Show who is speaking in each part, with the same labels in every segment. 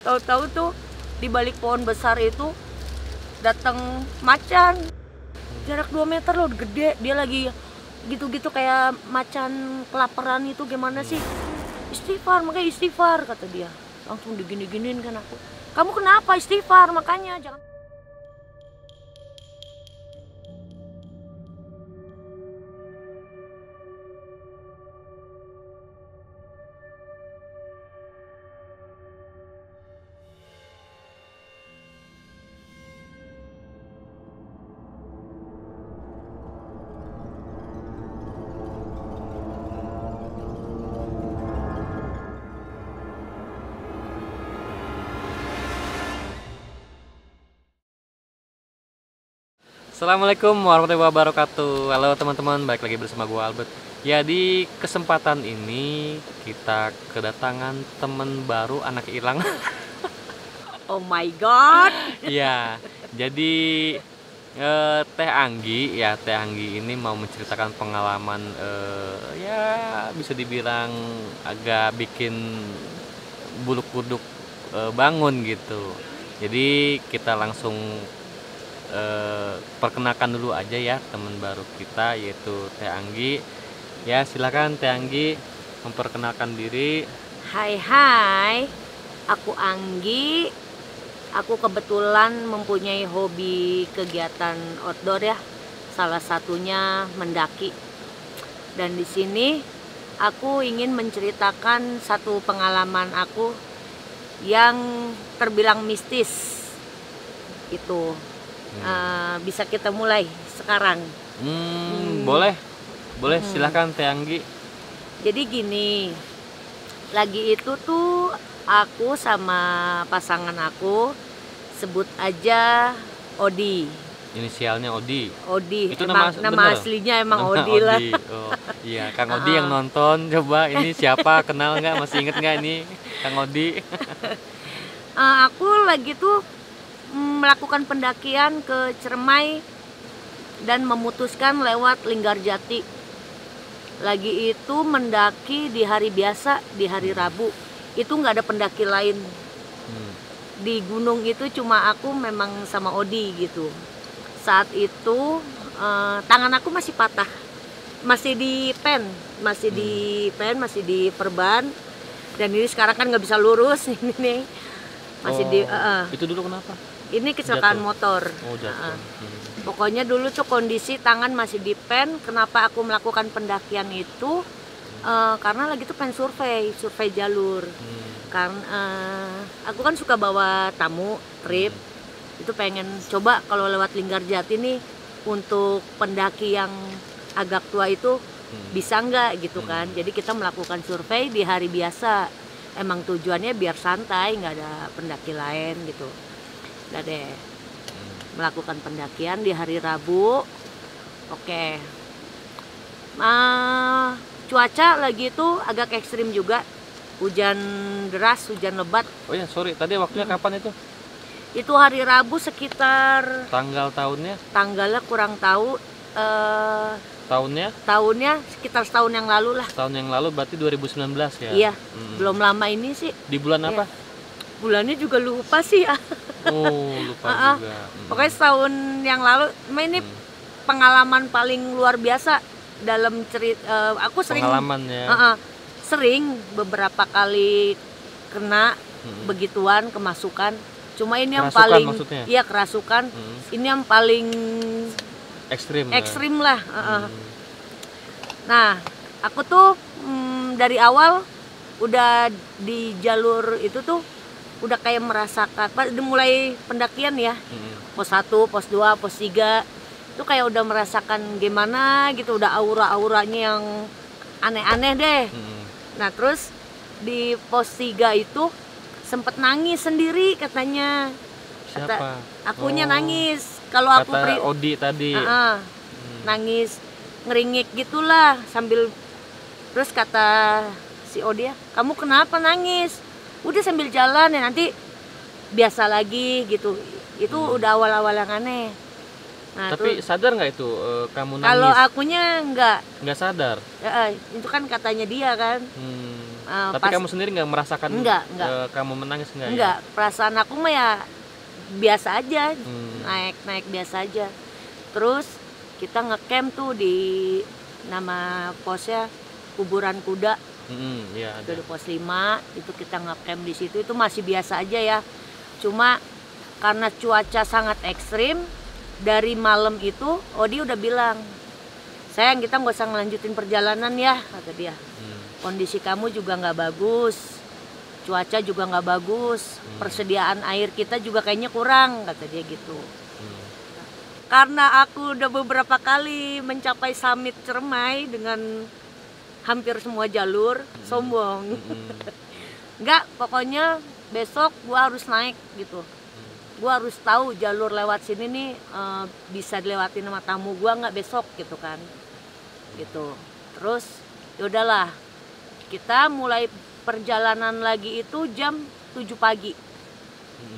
Speaker 1: Tahu-tahu tuh di balik pohon besar itu datang macan. Jarak 2 meter loh, gede. Dia lagi gitu-gitu kayak macan kelaparan itu gimana sih? Istighfar, makanya istighfar kata dia. Langsung digini-giniin kan aku. Kamu kenapa istighfar? Makanya jangan.
Speaker 2: Assalamualaikum warahmatullahi wabarakatuh. Halo teman-teman, balik lagi bersama gue Albert. Ya, di kesempatan ini kita kedatangan teman baru anak hilang.
Speaker 1: Oh my god.
Speaker 2: Ya, jadi Teh Anggi ini mau menceritakan pengalaman ya bisa dibilang agak bikin bulu kuduk bangun gitu. Jadi kita langsung perkenalkan dulu aja ya teman baru kita, yaitu Teh Anggi. Ya, silakan Teh Anggi memperkenalkan diri.
Speaker 1: Hai, aku Anggi. Aku kebetulan mempunyai hobi kegiatan outdoor ya. Salah satunya mendaki. Dan di sini aku ingin menceritakan satu pengalaman aku yang terbilang mistis. Itu bisa kita mulai sekarang.
Speaker 2: Boleh silakan Teh Anggi.
Speaker 1: Jadi gini, lagi itu tuh aku sama pasangan aku, sebut aja Odi.
Speaker 2: Inisialnya Odi.
Speaker 1: Odi.
Speaker 2: Itu
Speaker 1: nama aslinya emang Odi lah.
Speaker 2: Oh iya, Kang Odi yang nonton, coba ini siapa, kenal nggak, masih inget nggak ini Kang Odi?
Speaker 1: Aku lagi tuh melakukan pendakian ke Ciremai dan memutuskan lewat Linggarjati. Lagi itu mendaki di hari biasa, di hari Rabu. Itu nggak ada pendaki lain. Di gunung itu cuma aku memang sama Odi gitu. Saat itu tangan aku masih patah, masih di pen, masih di perban. Dan ini sekarang kan nggak bisa lurus ini nih. Masih
Speaker 2: Itu dulu kenapa?
Speaker 1: Ini kecelakaan motor.
Speaker 2: Oh, jatuh.
Speaker 1: Pokoknya dulu tuh kondisi tangan masih di pen. Kenapa aku melakukan pendakian itu? Karena lagi tuh pengen survei jalur. Karena aku kan suka bawa tamu trip. Itu pengen coba kalau lewat Linggarjati nih untuk pendaki yang agak tua itu bisa nggak gitu kan. Jadi kita melakukan survei di hari biasa. Emang tujuannya biar santai, nggak ada pendaki lain gitu. Udah deh, melakukan pendakian di hari Rabu. Oke. Cuaca lagi itu agak ekstrim juga. Hujan deras, hujan lebat.
Speaker 2: Oh ya, sorry, tadi waktunya kapan itu?
Speaker 1: Itu hari Rabu sekitar
Speaker 2: Tahunnya?
Speaker 1: Tanggalnya kurang tahu. Tahunnya sekitar setahun yang lalu lah.
Speaker 2: Tahun yang lalu berarti 2019 ya?
Speaker 1: Iya, belum lama ini sih.
Speaker 2: Di bulan apa?
Speaker 1: Bulannya juga lupa sih ya.
Speaker 2: Oh, lupa juga.
Speaker 1: Pokoknya setahun yang lalu. Ini pengalaman paling luar biasa dalam cerita. Aku sering sering beberapa kali kena begituan, kemasukan. Cuma ini yang paling
Speaker 2: maksudnya?
Speaker 1: Iya, kerasukan. Ini yang paling ekstrim lah. Nah, aku tuh dari awal udah di jalur itu tuh udah kayak merasakan mulai pendakian ya. Pos 1, pos 2, pos 3 itu kayak udah merasakan gimana gitu, udah aura-auranya yang aneh-aneh deh. Nah, terus di pos 3 itu sempet nangis sendiri katanya.
Speaker 2: Siapa?
Speaker 1: Akunya nangis. Kalau aku
Speaker 2: Odi tadi.
Speaker 1: Nangis ngeringik gitulah sambil, terus kata si Odi, kamu kenapa nangis? Udah sambil jalan ya, nanti biasa lagi gitu. Itu udah awal-awal yang aneh. Nah,
Speaker 2: tapi sadar nggak itu kamu nangis?
Speaker 1: Kalau akunya nggak
Speaker 2: sadar.
Speaker 1: Itu kan katanya dia kan.
Speaker 2: Tapi kamu sendiri nggak merasakan
Speaker 1: enggak.
Speaker 2: Kamu menangis nggak?
Speaker 1: Enggak, perasaan aku mah ya biasa aja, naik biasa aja. Terus kita ngecamp tuh di nama posnya Kuburan Kuda.
Speaker 2: Iya,
Speaker 1: Itu di pos 5, itu kita ngecamp di situ, itu masih biasa aja ya. Cuma karena cuaca sangat ekstrim, dari malam itu Odi udah bilang, sayang kita nggak usah ngelanjutin perjalanan ya, kata dia. Kondisi kamu juga nggak bagus, cuaca juga nggak bagus, persediaan air kita juga kayaknya kurang, kata dia gitu. Karena aku udah beberapa kali mencapai summit Cermai dengan hampir semua jalur, sombong. Enggak, pokoknya besok gua harus naik gitu. Gua harus tahu jalur lewat sini nih bisa dilewatin sama tamu gua nggak besok gitu kan. Gitu. Terus yaudahlah, kita mulai perjalanan lagi itu jam 7 pagi.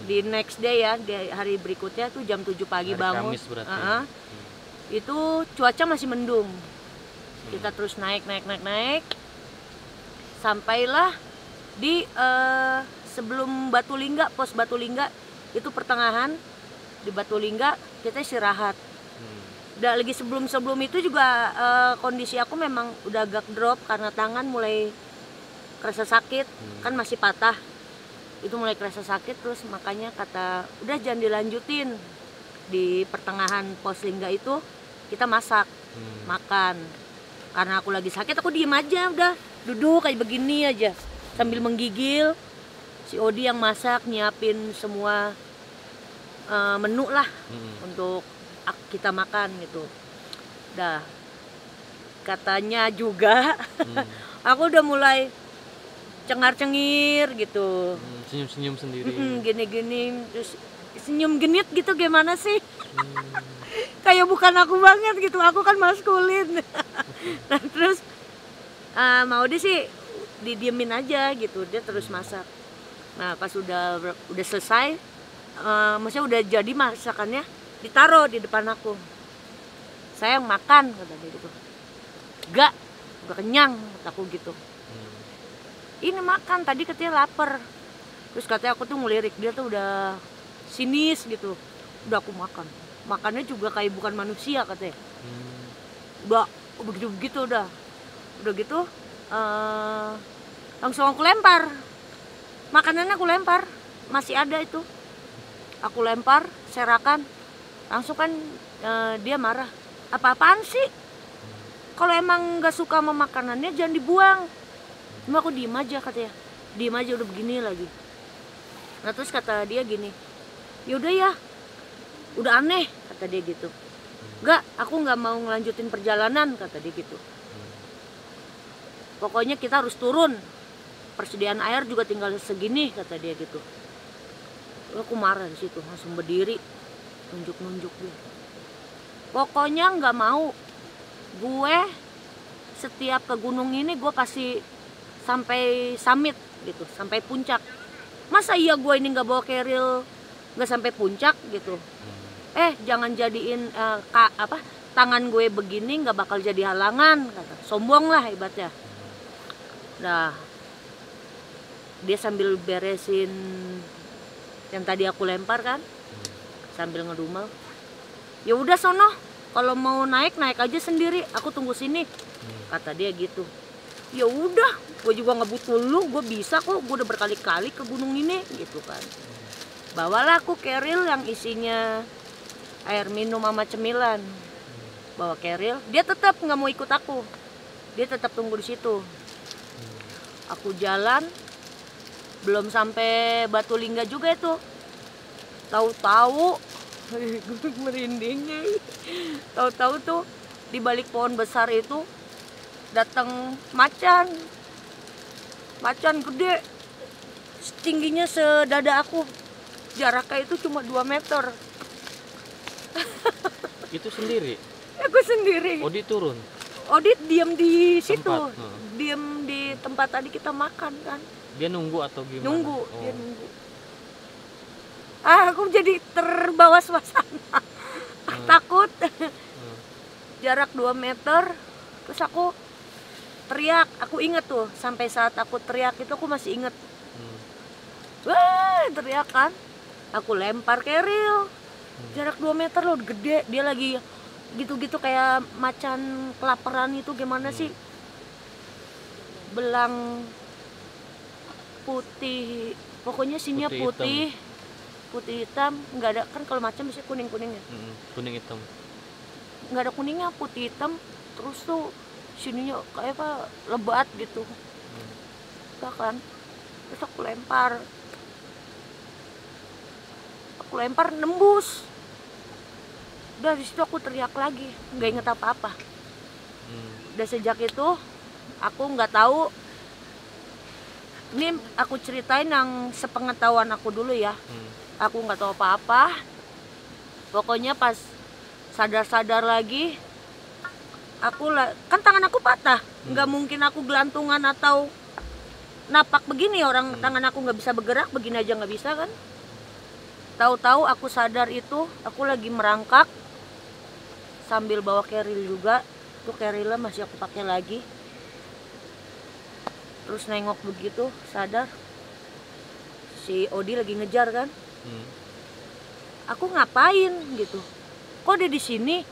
Speaker 1: Di next day ya, di hari berikutnya tuh jam 7 pagi
Speaker 2: hari
Speaker 1: bangun.
Speaker 2: Kamis berarti.
Speaker 1: Itu cuaca masih mendung. Kita terus naik. Sampailah di sebelum Batulingga, pos Batulingga itu pertengahan di Batulingga kita istirahat. Udah lagi sebelum itu juga kondisi aku memang udah agak drop karena tangan mulai kerasa sakit, kan masih patah. Itu mulai kerasa sakit, terus makanya kata udah jangan dilanjutin. Di pertengahan pos Lingga itu kita masak, makan. Karena aku lagi sakit, aku diem aja, udah duduk kayak begini aja sambil menggigil. Si Odi yang masak, nyiapin semua menu lah untuk kita makan gitu. Dah katanya juga aku udah mulai cengar-cengir gitu,
Speaker 2: senyum-senyum sendiri,
Speaker 1: gini-gini, terus senyum genit gitu, gimana sih? Kayak bukan aku banget gitu, aku kan maskulin. Nah terus mau dia sih didiemin aja gitu, dia terus masak. Nah pas udah selesai, maksudnya udah jadi masakannya, ditaruh di depan aku. Sayang makan, kata dia gitu. Enggak, udah kenyang, kata aku gitu. Ini makan, tadi katanya lapar. Terus katanya aku tuh ngelirik dia tuh udah sinis gitu. Udah aku makan, makannya juga kayak bukan manusia katanya. Udah begitu udah gitu langsung aku lempar makanannya, aku lempar, masih ada itu, aku lempar serakan. Langsung kan dia marah, apa-apaan sih, kalau emang nggak suka sama makanannya jangan dibuang. Cuma aku diem aja katanya, diem aja udah begini lagi. Nah terus kata dia gini, yaudah ya, udah aneh, kata dia gitu. Enggak, aku nggak mau ngelanjutin perjalanan, kata dia gitu. Pokoknya kita harus turun, persediaan air juga tinggal segini, kata dia gitu. Aku marah di situ, langsung berdiri, nunjuk dia. Pokoknya nggak mau, gue setiap ke gunung ini gue pasti sampai summit gitu, sampai puncak. Masa iya gue ini nggak bawa keril nggak sampai puncak gitu? Jangan jadiin tangan gue begini nggak bakal jadi halangan, kata. Sombong lah ibaratnya. Nah dia sambil beresin yang tadi aku lempar kan, sambil ngedumel, ya udah sono, kalau mau naik aja sendiri, aku tunggu sini, kata dia gitu. Ya udah, gue juga nggak butuh lu, gue bisa kok, gue udah berkali-kali ke gunung ini gitu kan. Bawalah aku keril yang isinya air minum sama cemilan, bawa keril. Dia tetap nggak mau ikut aku, dia tetap tunggu di situ. Aku jalan, belum sampai Batulingga juga itu, tahu-tahu gue merindingnya. Tahu-tahu tuh di balik pohon besar itu datang macan gede, tingginya sedada aku, jaraknya itu cuma 2 meter.
Speaker 2: Itu sendiri?
Speaker 1: Aku sendiri.
Speaker 2: Odi turun?
Speaker 1: Odi diam di situ,
Speaker 2: diam
Speaker 1: di tempat tadi kita makan kan.
Speaker 2: Dia nunggu atau gimana?
Speaker 1: Nunggu, dia nunggu. Aku jadi terbawa suasana. Takut. Jarak 2 meter, terus aku teriak. Aku inget tuh, sampai saat aku teriak itu aku masih inget. Wah, teriak kan. Aku lempar keril. Jarak 2 meter loh, gede. Dia lagi gitu-gitu kayak macan kelaparan itu, gimana sih? Belang putih, pokoknya sininya putih hitam, nggak ada kan, kalau macan bisa kuning ya.
Speaker 2: Kuning hitam,
Speaker 1: nggak ada kuningnya, putih hitam, terus tuh sininya kayak apa, lebat gitu. Kan terus aku lempar nembus. Udah di situ aku teriak lagi, nggak inget apa-apa. Udah sejak itu aku nggak tahu. Ini aku ceritain yang sepengetahuan aku dulu ya. Aku nggak tahu apa-apa. Pokoknya pas sadar lagi, kan tangan aku patah. Nggak mungkin aku gelantungan atau napak begini, orang tangan aku nggak bisa bergerak, begini aja nggak bisa kan. Tahu-tahu aku sadar itu aku lagi merangkak sambil bawa keril juga. Tuh kerilnya masih aku pakai lagi. Terus nengok begitu, sadar si Odi lagi ngejar kan. Aku ngapain gitu? Kok dia di sini?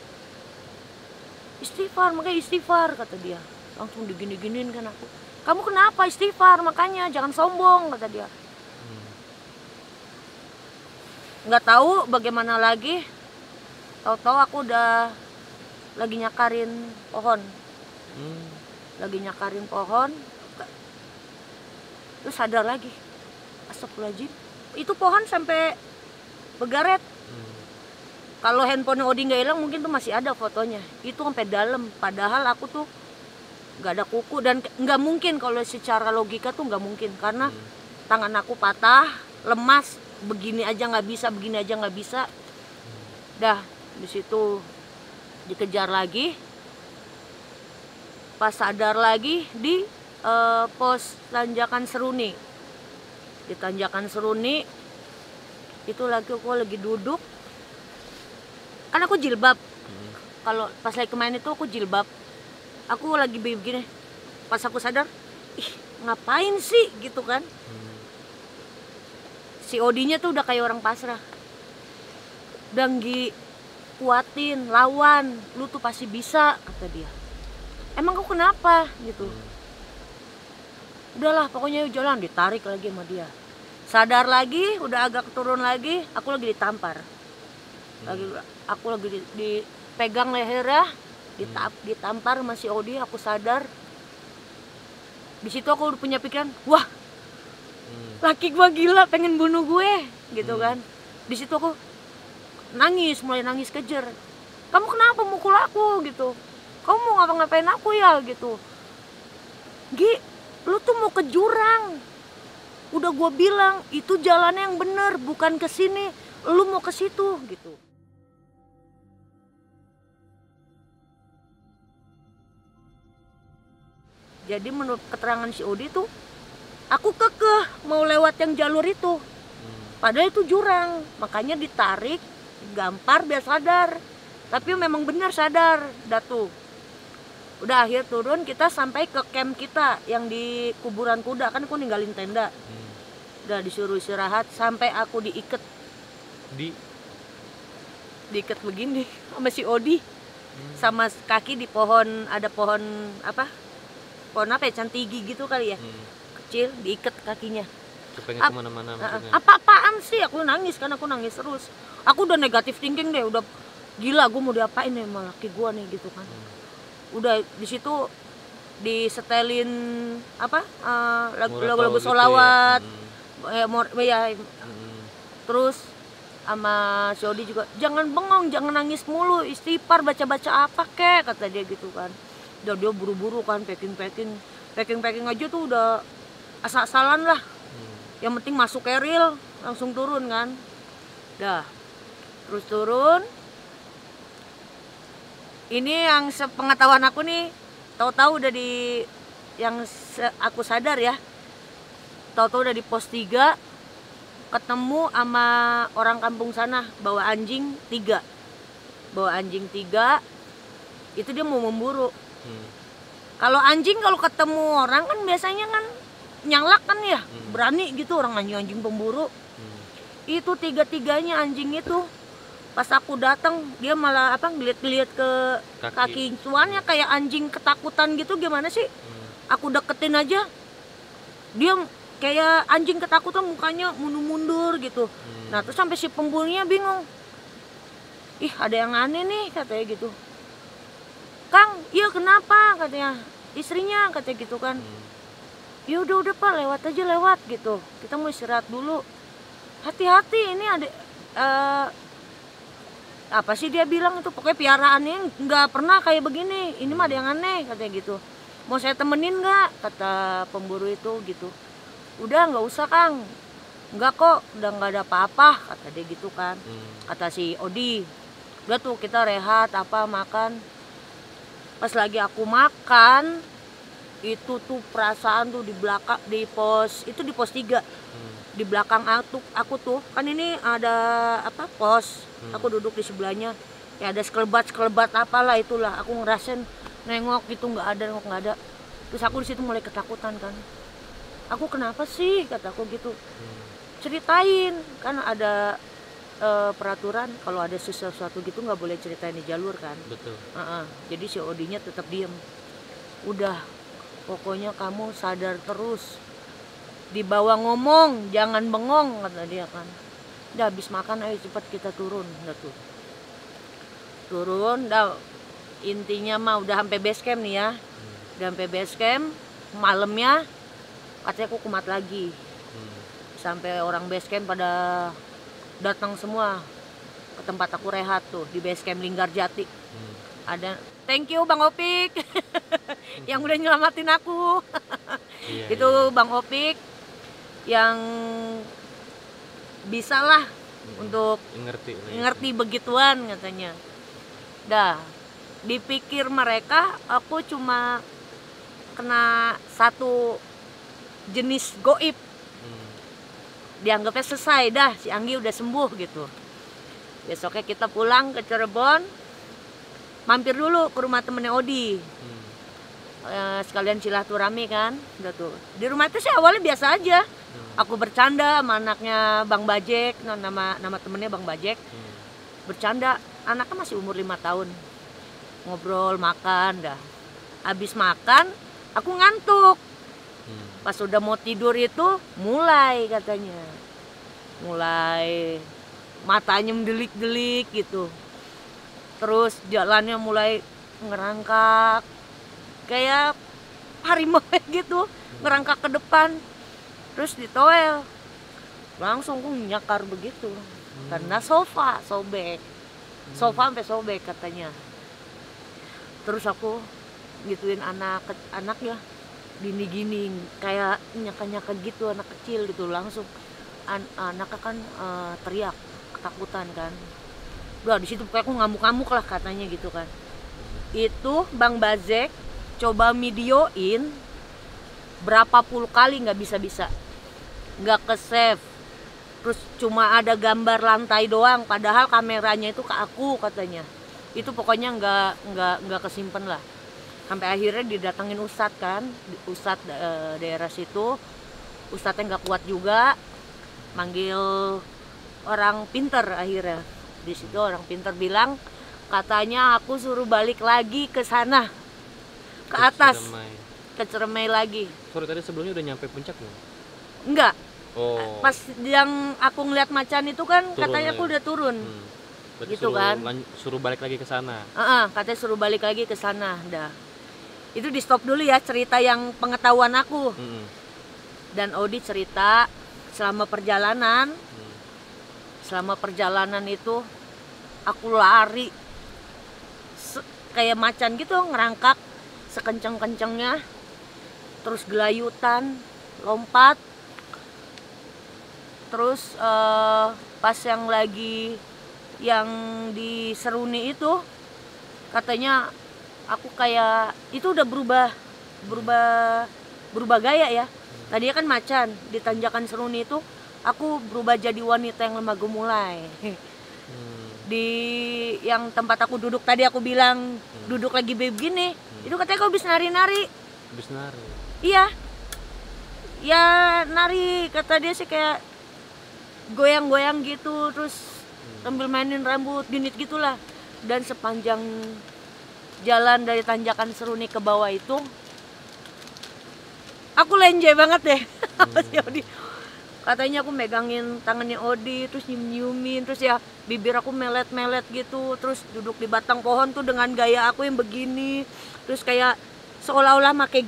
Speaker 1: Istighfar, makanya istighfar kata dia. Langsung digini-giniin kan aku. Kamu kenapa istighfar? Makanya jangan sombong kata dia. Nggak tahu bagaimana lagi. Tahu-tahu aku udah lagi nyakarin pohon. Terus sadar lagi, astagfirullahaladzim, itu pohon sampai begaret. Kalau handphone Odi nggak hilang mungkin tuh masih ada fotonya. Itu sampai dalam, padahal aku tuh nggak ada kuku dan nggak mungkin, kalau secara logika tuh nggak mungkin, karena tangan aku patah, lemas, begini aja nggak bisa. Dah di situ dikejar lagi. Pas sadar lagi di pos Tanjakan Seruni. Di Tanjakan Seruni itu aku lagi duduk. Kan aku jilbab. Kalau pas lagi kemarin itu aku jilbab. Aku lagi begini. Pas aku sadar, ngapain sih gitu kan. Si Odinya tuh udah kayak orang pasrah. Danggi, kuatin, lawan, lu tuh pasti bisa kata dia. Emang kau kenapa gitu. Udahlah pokoknya jalan, ditarik lagi sama dia. Sadar lagi, udah agak turun lagi, aku lagi ditampar. Aku lagi dipegang lehernya, ditampar sama si Odi. Aku sadar. Di situ aku udah punya pikiran, wah, laki gua gila, pengen bunuh gue, gitu kan. Di situ aku mulai nangis kejer. Kamu kenapa mukul aku gitu? Kamu mau ngapa-ngapain aku ya gitu? Gi, lu tuh mau ke jurang. Udah gua bilang itu jalannya yang bener, bukan ke sini. Lu mau ke situ gitu. Jadi menurut keterangan si Odi tuh, aku kekeh mau lewat yang jalur itu. Padahal itu jurang, makanya ditarik, gampar biar sadar. Tapi memang benar sadar, Datu. Udah akhir turun, kita sampai ke camp kita yang di kuburan kuda. Kan aku ninggalin tenda. Udah disuruh istirahat sampai aku diikat. Diikat begini sama si Odi. Sama kaki di pohon, ada pohon apa? Pohon apa ya, cantigi gitu kali ya. Kecil, diikat kakinya.
Speaker 2: Pengen kemana-mana maksudnya.
Speaker 1: Apa-apaan sih, aku nangis kan, aku nangis terus. Aku udah negatif thinking deh, udah gila gue mau diapain nih sama laki gue nih gitu kan. Udah di situ disetelin apa lagu-lagu sholawat gitu ya. Terus sama si Odi juga, jangan bengong, jangan nangis mulu, istighfar, baca-baca apa kek kata dia gitu kan. Udah dia buru-buru kan, packing aja tuh udah asal-asalan lah. Yang penting masuk keril langsung turun kan. Dah terus turun. Ini yang sepengetahuan aku nih, tahu-tahu udah di yang aku sadar ya, tahu-tahu udah di pos 3, ketemu sama orang kampung sana bawa anjing 3. Itu dia mau memburu. Kalau anjing kalau ketemu orang kan biasanya kan nyalak kan ya, berani gitu orang anjing pemburu. Itu tiga-tiganya anjing itu pas aku datang dia malah ngeliat-ngeliat ke kaki tuannya kayak anjing ketakutan gitu. Gimana sih? Aku deketin aja dia kayak anjing ketakutan, mukanya mundur-mundur gitu. Nah terus sampai si pemburunya bingung, ih ada yang aneh nih katanya gitu. Kang, iya kenapa katanya, istrinya katanya gitu kan. Ya udah Pak, lewat aja lewat gitu, kita mau istirahat dulu, hati-hati ini ada apa sih dia bilang itu, pokoknya piaraannya nggak pernah kayak begini, ini mah ada yang aneh katanya gitu. Mau saya temenin nggak kata pemburu itu gitu. Udah nggak usah Kang, nggak kok, udah nggak ada apa-apa kata dia gitu kan. Kata si Odi, udah tuh kita rehat apa makan. Pas lagi aku makan itu tuh perasaan tuh di belakang, di pos 3 di belakang aku tuh kan ini ada pos, aku duduk di sebelahnya ya, ada sekelebat apalah itulah, aku ngerasain nengok gitu nggak ada. Terus aku di situ mulai ketakutan kan, aku kenapa sih kataku gitu. Ceritain kan ada peraturan kalau ada sesuatu gitu nggak boleh ceritain di jalur kan.
Speaker 2: Betul.
Speaker 1: Jadi si Odinya tetap diem. Udah pokoknya kamu sadar terus, dibawa ngomong jangan bengong kata dia kan. Udah habis makan ayo cepat kita turun. Udah tuh turun dah, intinya mah udah sampai base camp nih ya. Udah sampai base camp, malamnya katanya aku kumat lagi. Sampai orang base camp pada datang semua ke tempat aku rehat tuh di base camp Linggarjati. Ada thank you Bang Opik yang udah nyelamatin aku. Itu Bang Opik yang bisa lah untuk ngerti begituan katanya. Dah dipikir mereka aku cuma kena satu jenis goib, dianggapnya selesai dah, si Anggi udah sembuh gitu. Besoknya kita pulang ke Cirebon, mampir dulu ke rumah temennya Odi, sekalian silaturahmi kan. Udah tuh di rumah itu sih awalnya biasa aja, aku bercanda sama anaknya Bang Bajek, nama temennya Bang Bajek. Bercanda, anaknya masih umur 5 tahun, ngobrol makan dah. Habis makan aku ngantuk. Pas udah mau tidur itu mulai katanya, mulai matanya mendelik-delik gitu. Terus jalannya mulai ngerangkak kayak harimau gitu, ngerangkak ke depan. Terus ditoel, langsung aku nyakar begitu. Karena sofa sobek, sofa sampai sobek katanya. Terus aku gituin anaknya, gini kayak nyaka gitu, anak kecil gitu. Langsung anaknya kan teriak ketakutan kan. Udah di situ kayak aku ngamuk-ngamuk lah katanya gitu kan. Itu Bang Bazek coba videoin berapa puluh kali nggak bisa, nggak ke save. Terus cuma ada gambar lantai doang, padahal kameranya itu ke aku katanya. Itu pokoknya nggak kesimpan lah. Sampai akhirnya didatengin ustadz kan, ustadz daerah situ. Ustadznya nggak kuat juga, manggil orang pinter akhirnya. Di situ orang pinter bilang, katanya aku suruh balik lagi ke sana, ke atas, ke Ciremai lagi.
Speaker 2: Sorry, tadi sebelumnya udah nyampe puncak belum?
Speaker 1: Enggak.
Speaker 2: Oh.
Speaker 1: Pas yang aku ngeliat macan itu kan turun, katanya aku udah turun. Gitu kan.
Speaker 2: Suruh balik lagi ke sana.
Speaker 1: Katanya suruh balik lagi ke sana, dah. Itu di stop dulu ya cerita yang pengetahuan aku. Dan Odi cerita selama perjalanan, itu aku lari kayak macan gitu, ngerangkak sekenceng-kencengnya, terus gelayutan, lompat. Terus pas yang lagi yang di Seruni itu katanya aku kayak itu udah berubah gaya ya. Tadinya kan macan, di tanjakan Seruni itu aku berubah jadi wanita yang lemah gemulai. Di yang tempat aku duduk tadi aku bilang duduk lagi begini, Itu katanya kau bisa nari-nari.
Speaker 2: Habis nari.
Speaker 1: Iya. Ya nari, kata dia sih kayak goyang-goyang gitu, terus sambil mainin rambut genit gitulah. Dan sepanjang jalan dari tanjakan Seruni ke bawah itu aku lenje banget deh. Apa sih Odi? Katanya aku megangin tangannya Odi, terus nyium-nyiumin, terus ya bibir aku melet-melet gitu, terus duduk di batang pohon tuh dengan gaya aku yang begini, terus kayak seolah-olah pakai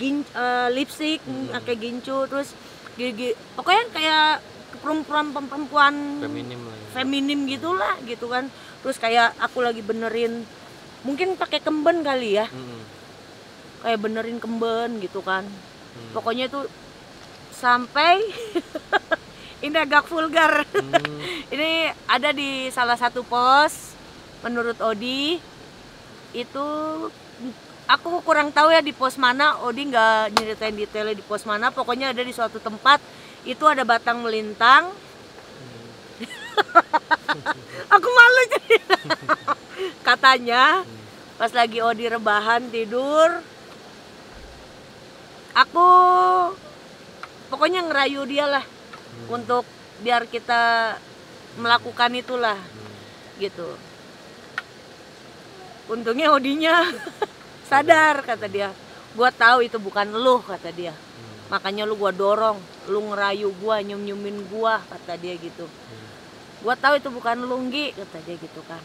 Speaker 1: lipstick, pakai gincu, terus gigi, pokoknya kayak perempuan
Speaker 2: Feminim lah ya.
Speaker 1: feminim gitulah gitu kan. Terus kayak aku lagi benerin, mungkin pakai kemben kali ya, kayak benerin kemben gitu kan. Pokoknya itu sampai ini agak vulgar. Ini ada di salah satu pos menurut Odi. Itu aku kurang tahu ya di pos mana, Odi nggak nyeritain detailnya di pos mana. Pokoknya ada di suatu tempat itu ada batang melintang. Aku malu jadi. Katanya pas lagi Odi rebahan tidur, aku pokoknya ngerayu dia lah untuk biar kita melakukan itulah gitu. Untungnya Odinya sadar, kata dia. Gua tahu itu bukan lu, kata dia. Makanya lu gua dorong, lu ngerayu gua, nyium-nyiumin gua, kata dia gitu. Gua tahu itu bukan lu, Nggi, kata dia gitu kan.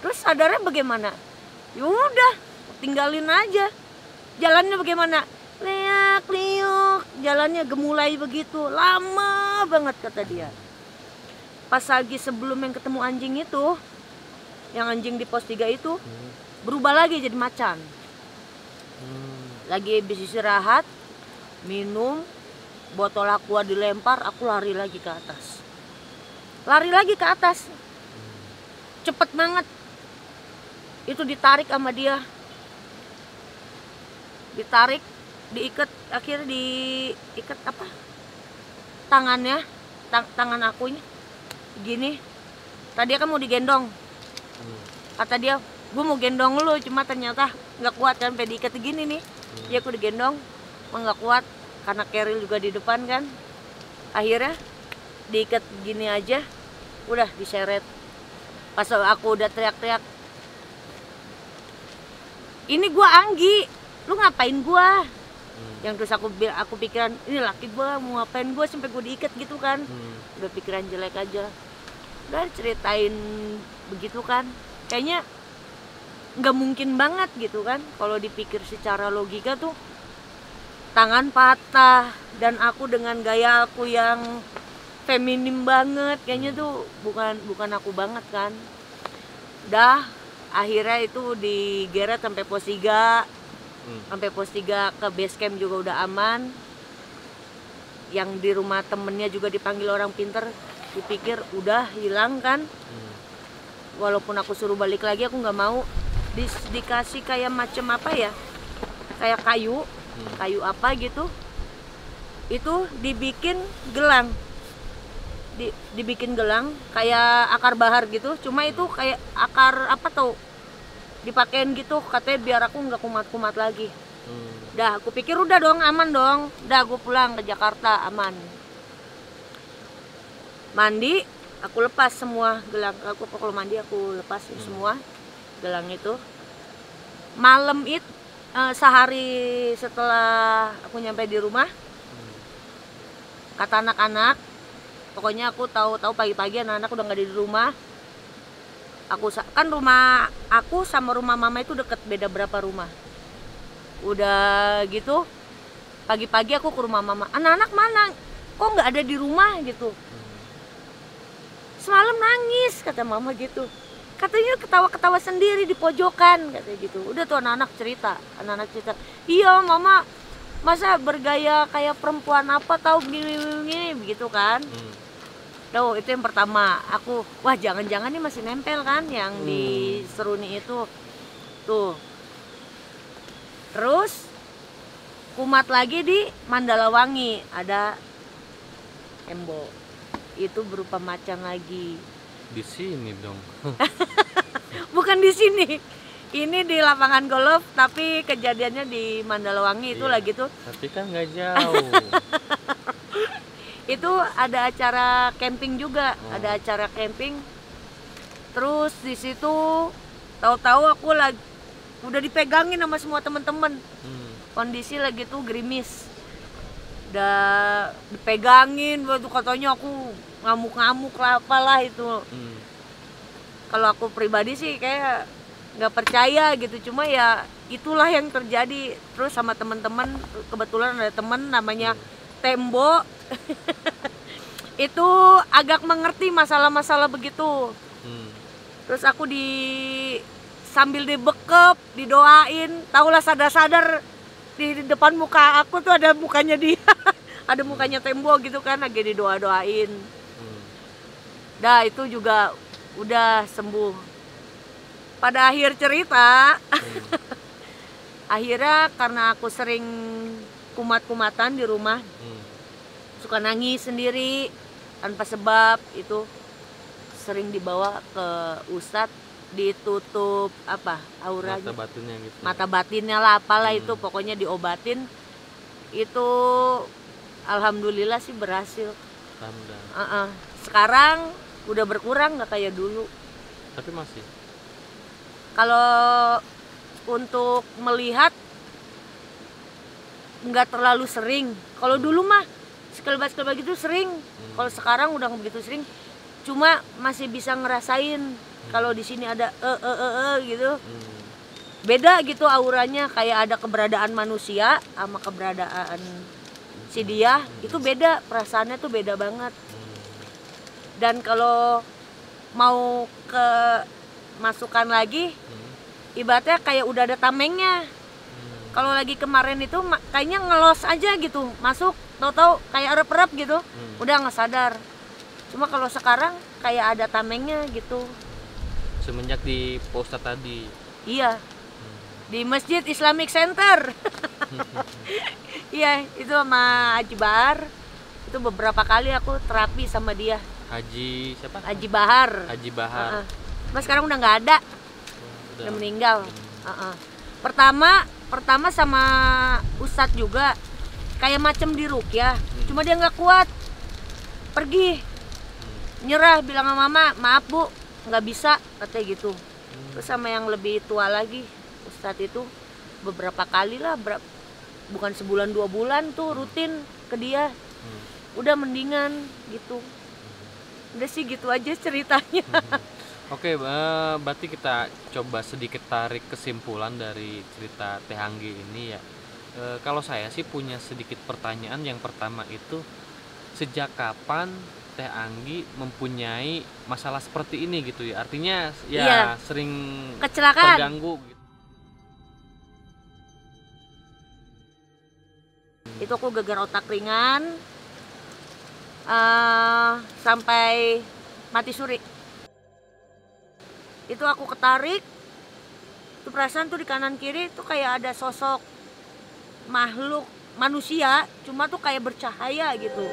Speaker 1: Terus sadarnya bagaimana? Ya udah, tinggalin aja. Jalannya bagaimana? Liuk-liuk, jalannya gemulai begitu, lama banget, kata dia. Pas lagi sebelum yang ketemu anjing itu, yang anjing di pos 3 itu, berubah lagi jadi macan. Lagi habis istirahat, minum, botol aqua dilempar, aku lari lagi ke atas. Lari lagi ke atas. Cepet banget. Itu ditarik sama dia. Ditarik, diikat, akhirnya diikat apa? Tangannya, tangan akunya. Gini. Tadi kan mau digendong. Kata dia, gue mau gendong lu, cuma ternyata nggak kuat kan, sampai diikat gini nih. Ya aku digendong, nggak kuat karena Keril juga di depan kan. Akhirnya diikat gini aja, udah diseret. Pas aku udah teriak-teriak, ini gua Anggi, lu ngapain gua? Yang terus aku pikiran, ini laki gua, mau ngapain gua sampai gua diikat gitu kan. Udah pikiran jelek aja. Udah ceritain begitu kan, kayaknya nggak mungkin banget gitu kan. Kalau dipikir secara logika tuh, tangan patah dan aku dengan gaya aku yang feminim banget, kayaknya tuh bukan aku banget kan. Dah akhirnya itu digeret sampai pos 3. Sampai pos 3 ke base camp juga udah aman. Yang di rumah temennya juga dipanggil orang pinter, dipikir udah hilang kan. Walaupun aku suruh balik lagi, aku nggak mau. Dikasih kayak macam apa ya, kayak kayu apa gitu. Itu dibikin gelang, dibikin gelang kayak akar bahar gitu, cuma itu kayak akar apa tuh, dipakein gitu katanya biar aku nggak kumat-kumat lagi. Dah aku pikir udah dong, aman dong. Dah gue pulang ke Jakarta aman. Mandi, aku lepas semua gelang. Aku kalau mandi aku lepas semua gelang itu. Malam itu sehari setelah aku nyampe di rumah, kata anak-anak, pokoknya aku tahu pagi-pagi anak-anak udah nggak ada di rumah. Aku kan rumah aku sama rumah mama itu deket, beda berapa rumah. Udah gitu pagi-pagi aku ke rumah mama, anak-anak mana? Kok nggak ada di rumah gitu? Semalam nangis, kata mama gitu. Katanya ketawa-ketawa sendiri di pojokan, katanya gitu. Udah tuh anak-anak cerita. Iya mama, masa bergaya kayak perempuan apa tahu gini begitu kan. Tuh itu yang pertama. Aku wah jangan-jangan ini masih nempel kan yang di Seruni itu. Tuh. Terus kumat lagi di Mandalawangi ada Embo. Itu berupa macan lagi.
Speaker 2: Di sini dong.
Speaker 1: Bukan di sini. Ini di lapangan golf, tapi kejadiannya di Mandalawangi itu
Speaker 2: Iya.
Speaker 1: lagi tuh.
Speaker 2: Tapi kan nggak jauh.
Speaker 1: Itu ada acara camping juga,
Speaker 2: Oh.
Speaker 1: ada acara camping. Terus di situ tahu-tahu aku lagi udah dipegangin sama semua teman-teman. Kondisi lagi tuh gerimis. Udah dipegangin, waktu katanya aku ngamuk-ngamuk lah apalah itu. Kalau aku pribadi sih kayak nggak percaya gitu, cuma ya itulah yang terjadi. Terus sama teman-teman, kebetulan ada teman namanya Tembo. Itu agak mengerti masalah-masalah begitu. Terus aku sambil dibekep, didoain, tahulah sadar-sadar di depan muka aku tuh ada mukanya dia. Ada mukanya Tembo gitu kan, lagi didoa-doain. Dah itu juga udah sembuh. Pada akhir cerita, akhirnya karena aku sering kumat-kumatan di rumah, suka nangis sendiri tanpa sebab, itu sering dibawa ke ustadz, ditutup apa auranya,
Speaker 2: Mata batinnya gitu.
Speaker 1: mata batinnya lah apalah itu, pokoknya diobatin. Itu alhamdulillah sih berhasil.
Speaker 2: Alhamdulillah.
Speaker 1: Sekarang udah berkurang, nggak kayak dulu.
Speaker 2: Tapi masih.
Speaker 1: Kalau untuk melihat nggak terlalu sering. Kalau dulu mah sekelebas gitu sering. Kalau sekarang udah begitu sering. Cuma masih bisa ngerasain kalau di sini ada gitu. Beda gitu auranya, kayak ada keberadaan manusia sama keberadaan si dia, itu beda, perasaannya tuh beda banget. Dan kalau mau ke masukan lagi, ibaratnya kayak udah ada tamengnya. Kalau lagi kemarin itu kayaknya ngelos aja gitu, masuk tahu-tahu kayak erep-erep gitu, udah nggak sadar. Cuma kalau sekarang kayak ada tamengnya gitu.
Speaker 2: Semenjak di poster tadi.
Speaker 1: Iya, di Masjid Islamic Center. Iya, itu sama Haji Bahar. Itu beberapa kali aku terapi sama dia.
Speaker 2: Haji siapa?
Speaker 1: Haji Bahar.
Speaker 2: Haji Bahar.
Speaker 1: Mas sekarang udah nggak ada, udah meninggal. Pertama sama Ustadz juga kayak macem di rukyah, cuma dia nggak kuat, pergi, nyerah, bilang sama mama, maaf bu, nggak bisa, katanya gitu. Terus sama yang lebih tua lagi, Ustadz itu beberapa kali lah, bukan sebulan 2 bulan tuh rutin ke dia, udah mendingan gitu. Udah sih gitu aja ceritanya.
Speaker 2: Oke, berarti kita coba sedikit tarik kesimpulan dari cerita Teh Anggi ini ya. Kalau saya sih punya sedikit pertanyaan. Yang pertama itu, sejak kapan Teh Anggi mempunyai masalah seperti ini gitu ya? Artinya ya
Speaker 1: Iya.
Speaker 2: sering
Speaker 1: Kecelakaan.
Speaker 2: terganggu gitu.
Speaker 1: Itu aku gegar otak ringan sampai mati suri. Itu aku ketarik, itu perasaan tuh di kanan kiri tuh kayak ada sosok makhluk manusia, cuma tuh kayak bercahaya gitu.